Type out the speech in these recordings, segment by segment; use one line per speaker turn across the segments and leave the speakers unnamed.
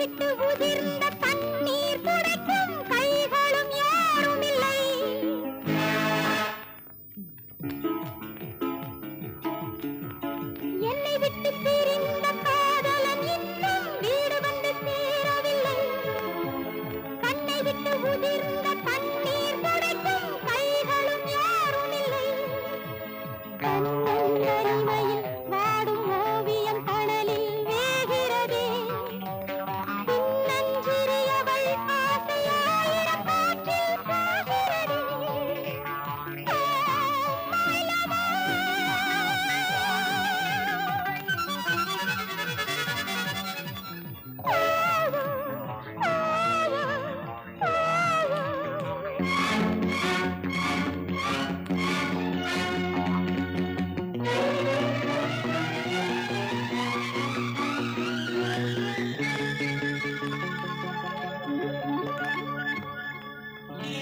விட்டு உதிர்ந்த தண்ணீர் துடைக்கும் கைகளும் யாரும் இல்லை. என்னை விட்டு பிரிந்த காதலன் இன்னும் வீடு வந்து சேரவில்லை. கண்ணை விட்டு உதிர்ந்த தண்ணீர் துடைக்கும் கைகளும் யாரும் இல்லை. கண்ணில் வாடும் ஓவியம் கடலில் வேகிறதே. பின்னஞ்சிறியவள் ஆசையாயிரம் காற்றில் போகிறதே.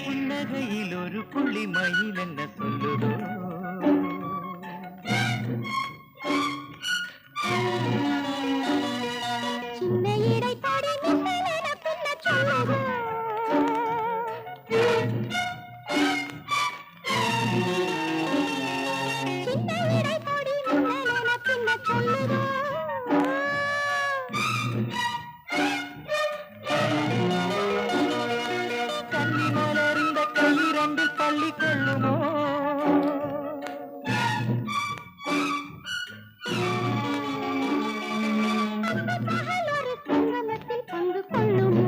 புன்னகையில் ஒரு புள்ளி மயில் என்ன சொல்லுதோ?
சின்ன இடை தாடி மின்னல் என பின்ன சொல்லுதோ? சின்ன இடை தாடி மின்னல் என பின்ன சொல்லுதோ?
கன்னி மலர்ந்த கையிரண்டில் பள்ளி கொள்ளுமோ?
பகல் ஒரு சங்கமத்தில் பங்கு கொள்ளுமோ?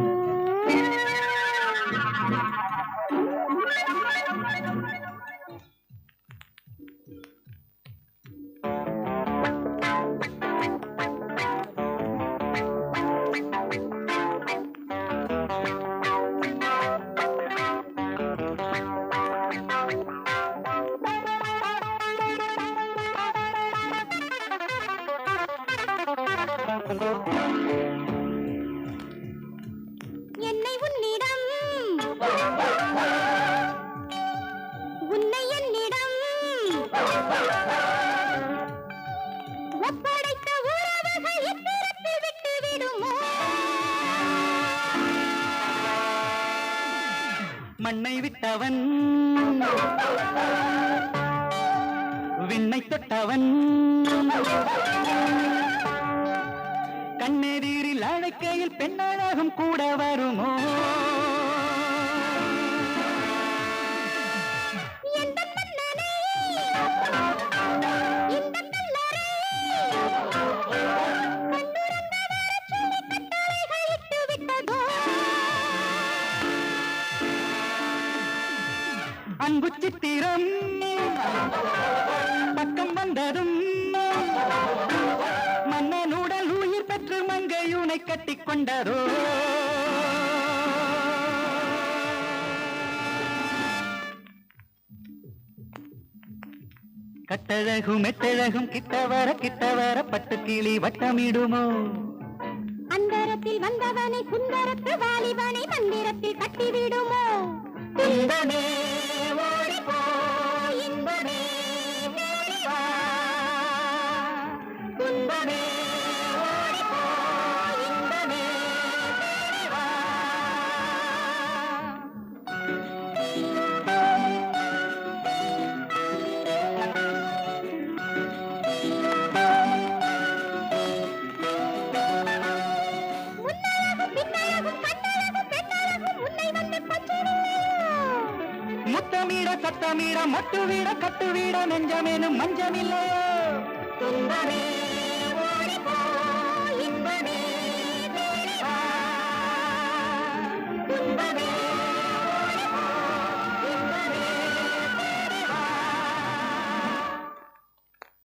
என்னை உன்னிடம், உன்னை என்னிடம் ஒப்படைத்த உறவுகள் இப்பிறப்பில் விட்டு விடுமோ?
மண்ணை விட்டவன் விண்ணை தொட்டவன் கண்ணெதிரில் அழைக்கையில் பெண்ணழகும் கூட வருமோ?
எந்த மன்னனே, இந்த கல்லறை கண்ணுறந்த வரச்சொல்லி கட்டளைகள் இட்டு விட்டதோ?
அன்பு சித்திரம் பக்கம் வந்ததும் மன்னனுடல் உயிர் பெற்று மங்கையுனை கட்டிக் கொண்டதோ? கட்டழகும் மெட்டழகும் கிட்ட வர பட்டு கிளி வட்டமிடுமோ?
அந்தரத்தில் வந்தவனை சுந்தரத்து வாலிபனை மந்திரத்தில் கட்டிவிடுமோ?
இன்பமே ஓடிப்போ, இன்பமே ஓடிவா, துன்பமே ஓடிப்போ, இன்பமே ஓடிவா.
முன்னழகும் பின்னழகும் கண்ணழகும் பெண்ணழகும் உன்னை வந்து பற்றிடுமோ?
முத்தமீட சத்தமீட மட்டுவீட கட்டுவீட நெஞ்சமேனும் மஞ்சமில்லையோ?
துன்பமே